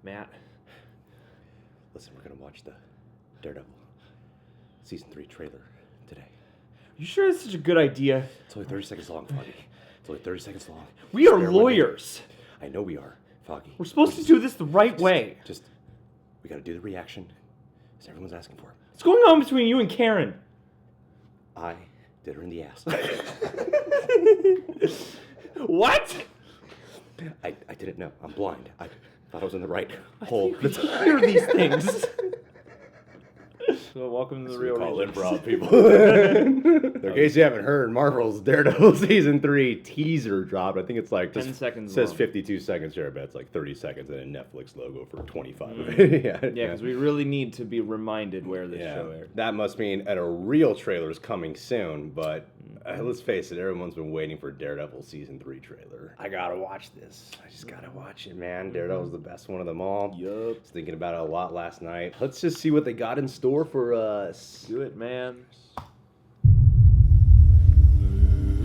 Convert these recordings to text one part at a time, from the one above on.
Matt. Listen, we're gonna watch the Daredevil Season 3 trailer today. You sure that's such a good idea? It's only 30 seconds long, Foggy. It's only 30 seconds long. We are lawyers. I know we are, Foggy. We're supposed to do this the right way. We gotta do the reaction, as everyone's asking for. What's going on between you and Karen? I did her in the ass. What? I didn't know. I'm blind. I thought I was in the right hole. You hear these things. So welcome to the real call Regions. improv, people. In case you haven't heard, Marvel's Daredevil Season 3 teaser dropped. I think it's like 10 seconds. It says long. 52 seconds here, but it's like 30 seconds and a Netflix logo for 25 of it. Yeah, because we really need to be reminded where this show aired. That must mean that a real trailer is coming soon, but let's face it, everyone's been waiting for Daredevil Season 3 trailer. I gotta watch this. I just gotta watch it, man. Daredevil's the best one of them all. Yup. I was thinking about it a lot last night. Let's just see what they got in store for us. Do it, man.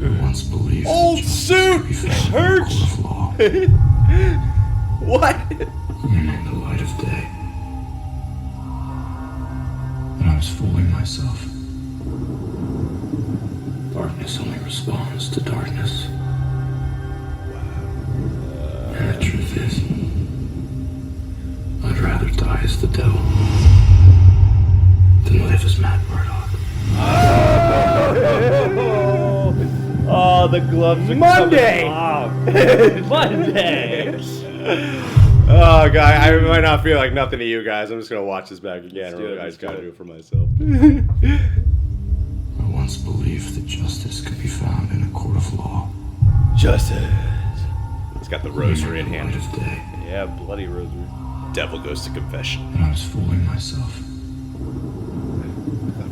I once believed Old suit! Church! What? And in the light of day. But I was fooling myself. Darkness only responds to darkness. And the truth is, I'd rather die as the devil than live as Matt Murdock. Oh, the gloves are Monday! coming off. Monday! Oh, God, I might not feel like nothing to you guys. I'm just going to watch this back again. I just got to do it for myself. I once believed that justice could be found in a court of law. Justice. It's got the rosary in hand. Light of day. Yeah, bloody rosary. Devil goes to confession. And I was fooling myself.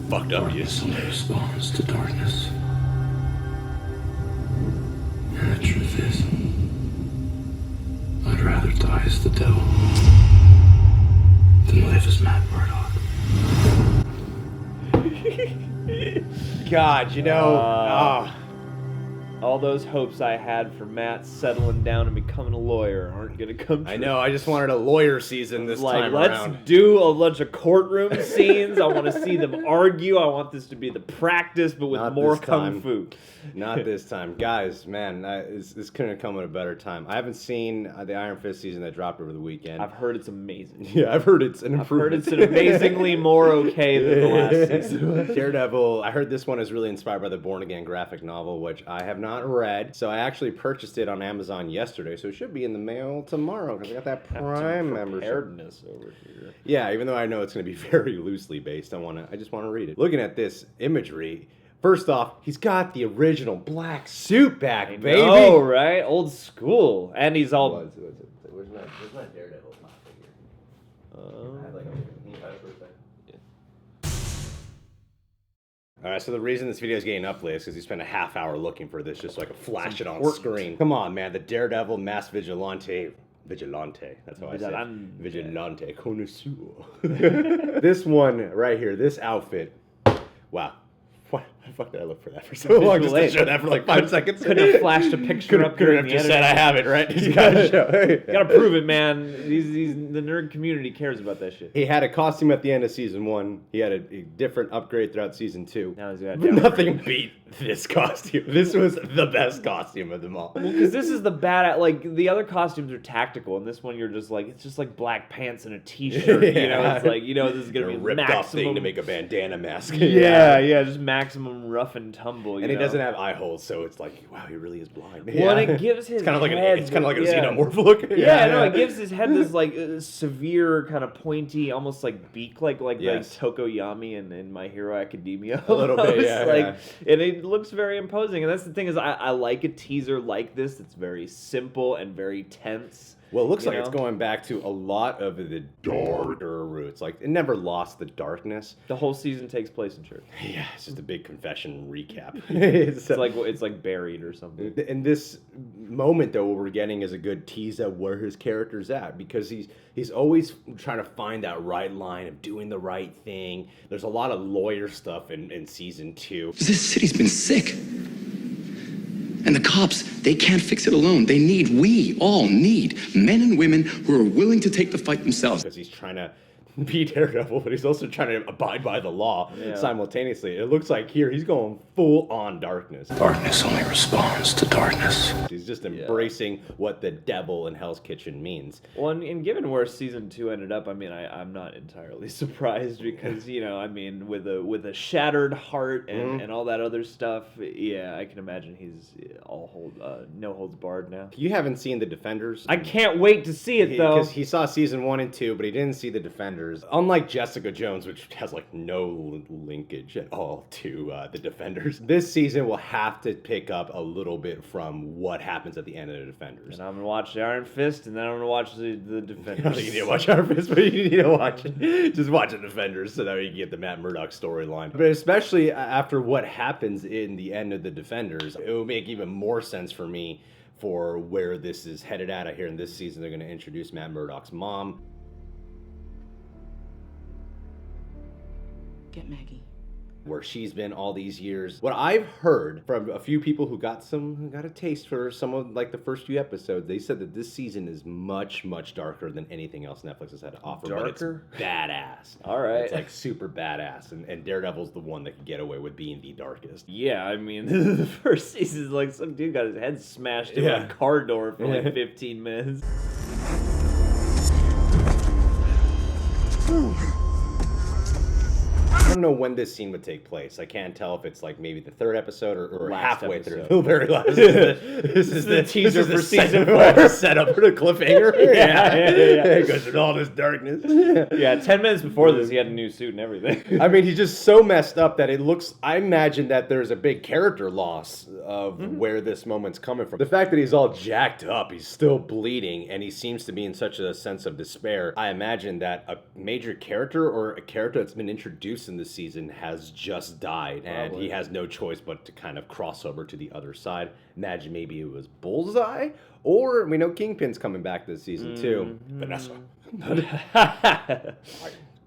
Fucked up, you. Darkness only responds to darkness. And the truth is, I'd rather die as the devil than live as Matt Murdock. God, you know. All those hopes I had for Matt settling down and becoming a lawyer aren't gonna come true. I know, I just wanted a lawyer season this time let's around. do a bunch of courtroom scenes. I want to see them argue. I want this to be the practice, but with Not more this time. kung fu. Not this time. Guys, man, this couldn't have come at a better time. I haven't seen the Iron Fist season that dropped over the weekend. I've heard it's amazing. Yeah, I've heard it's an I've heard improvement. it's an amazingly more okay than the last season. Daredevil, I heard this one is really inspired by the Born Again graphic novel, which I have not read. So I actually purchased it on Amazon yesterday, so it should be in the mail tomorrow because I got that Prime membership. Preparedness over here. Yeah, even though I know it's going to be very loosely based, I just want to read it. Looking at this imagery, first off, he's got the original black suit back, baby. Oh, right? Old school. And he's all... Where's my Daredevil pop figure? Alright, so the reason this video is getting uploaded is because he spent a half hour looking for this just so I could flash it on screen. Come on, man, the Daredevil Masked Vigilante. That's how I say it. Vigilante connoisseur. This one right here, this outfit. Wow. What the fuck did I look for that for so long? Just to show that for like 5 seconds. Couldn't have flashed a picture up Couldn't during have the just editing. said I have it, right? You gotta show. Gotta prove it, man. The nerd community cares about that shit. He had a costume at the end of season 1. He had a different upgrade throughout season 2. Now he's got But nothing beat this costume. This was the best costume of them all. Well, because this is the bad, like, the other costumes are tactical, and this one you're just like, it's just like black pants and a t-shirt, you know? It's like, you know, this is gonna be ripped maximum... off thing to make a bandana mask. Yeah, just maximum rough and tumble, And he doesn't have eye holes, so it's like, wow, he really is blind. Well, and it gives his it's kind of like head... it's kind of like a xenomorph look. No, it gives his head this, like, severe, kind of pointy, almost like beak, like Tokoyami in My Hero Academia. A little bit, yeah. And it looks very imposing, and that's the thing is, I like a teaser like this. It's very simple and very tense. Well, it looks like it's going back to a lot of the darker roots. Like, it never lost the darkness. The whole season takes place in church. Yeah, it's just a big confession recap. It's like Buried or something. And this moment, though, what we're getting is a good tease of where his character's at, because he's always trying to find that right line of doing the right thing. There's a lot of lawyer stuff in season 2. This city's been sick. And the cops, they can't fix it alone. We all need men and women who are willing to take the fight themselves. Because he's trying to be Daredevil, but he's also trying to abide by the law simultaneously. It looks like here he's going full on darkness. Darkness only responds to darkness. He's just embracing what the devil in Hell's Kitchen means. Well, and given where season 2 ended up, I mean, I'm not entirely surprised because, you know, I mean, with a shattered heart and all that other stuff, yeah, I can imagine he's no holds barred now. You haven't seen The Defenders? I can't wait to see it, though. Because he saw season 1 and 2, but he didn't see The Defenders. Unlike Jessica Jones, which has like no linkage at all to The Defenders, this season will have to pick up a little bit from what happens at the end of The Defenders. And I'm gonna watch the Iron Fist, and then I'm gonna watch the Defenders. I don't think you need to watch Iron Fist, but you need to watch it. Just watch The Defenders so that you can get the Matt Murdock storyline. But especially after what happens in the end of The Defenders, it will make even more sense for me for where this is headed at. I hear in this season they're going to introduce Matt Murdock's mom. Get Maggie. Where she's been all these years. What I've heard from a few people who got a taste for some of like the first few episodes, they said that this season is much, much darker than anything else Netflix has had to offer. Darker? But it's badass. All right. It's like super badass. And Daredevil's the one that can get away with being the darkest. Yeah, I mean, the first season is like some dude got his head smashed in a car door for like 15 minutes. I don't know when this scene would take place. I can't tell if it's like maybe the third episode or halfway through. The very last. This is the teaser for season 4. Set up for the cliffhanger. Yeah. It goes through all this darkness. Yeah, 10 minutes before this, he had a new suit and everything. I mean, he's just so messed up that it looks. I imagine that there's a big character loss of where this moment's coming from. The fact that he's all jacked up, he's still bleeding, and he seems to be in such a sense of despair. I imagine that a major character or a character that's been introduced in this season has just died, and he has no choice but to kind of cross over to the other side. Imagine maybe it was Bullseye, or we know Kingpin's coming back this season too. Vanessa. I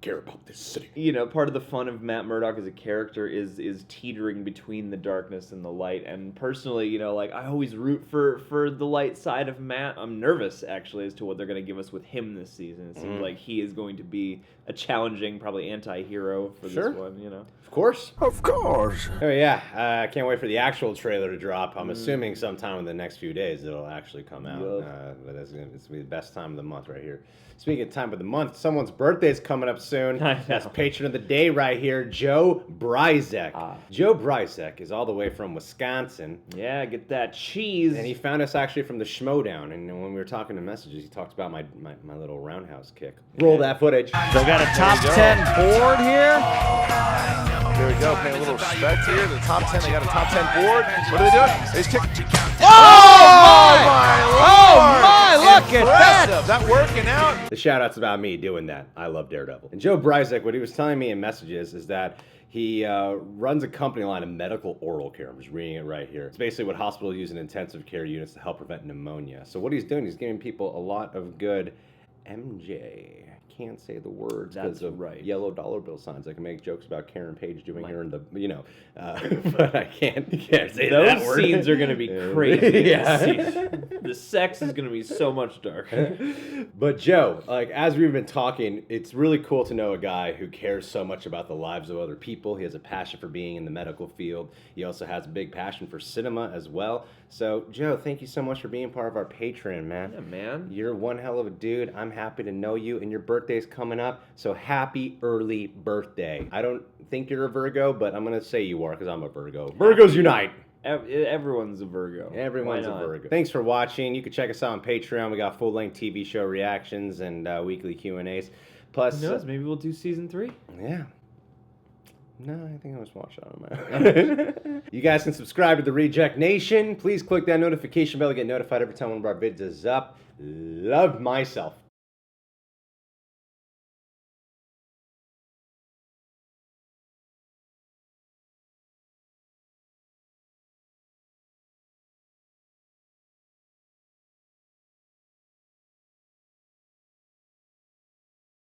care about this city. You know, part of the fun of Matt Murdock as a character is teetering between the darkness and the light. And personally, you know, like I always root for the light side of Matt. I'm nervous actually as to what they're going to give us with him this season. It seems like he is going to be a challenging, probably anti-hero for this one, you know. Of course. Of course. Oh yeah, I can't wait for the actual trailer to drop. I'm assuming sometime in the next few days it'll actually come out. But it's going to be the best time of the month right here. Speaking of time of the month, someone's birthday is coming up soon. That's patron of the day right here, Joe Bryzek. Joe Bryzek is all the way from Wisconsin. Yeah, get that cheese. And he found us actually from the Schmodown. And when we were talking to messages, he talked about my little roundhouse kick. Roll that footage. They got a top 10 board here. There we go, paying a little respect here. The top 10, they got a top 10 board. What are they doing? They just kick. Oh my! Look at that! Is that working out? The shout-out's about me doing that. I love Daredevil. And Joe Bryzek, what he was telling me in messages is that he runs a company line of medical oral care. I'm just reading it right here. It's basically what hospitals use in intensive care units to help prevent pneumonia. So what he's doing, he's giving people a lot of good MJ. Can't say the words because of yellow dollar bill signs. I can make jokes about Karen Page doing her in the, but I can't say that word. Those scenes are going to be crazy. The sex is going to be so much darker. But Joe, like as we've been talking, it's really cool to know a guy who cares so much about the lives of other people. He has a passion for being in the medical field. He also has a big passion for cinema as well. So Joe, thank you so much for being part of our Patreon, man. Yeah, man. You're one hell of a dude. I'm happy to know you, and your birthday's coming up, so happy early birthday. I don't think you're a Virgo, but I'm going to say you are because I'm a Virgo. Virgos unite! Everyone's a Virgo. Everyone's a Virgo. Thanks for watching. You can check us out on Patreon. We got full-length TV show reactions and weekly Q&As. Plus, who knows? Maybe we'll do season 3. Yeah. No, I think I'll just watch that on my own. You guys can subscribe to the Reject Nation. Please click that notification bell to get notified every time one of our vids is up. Love myself.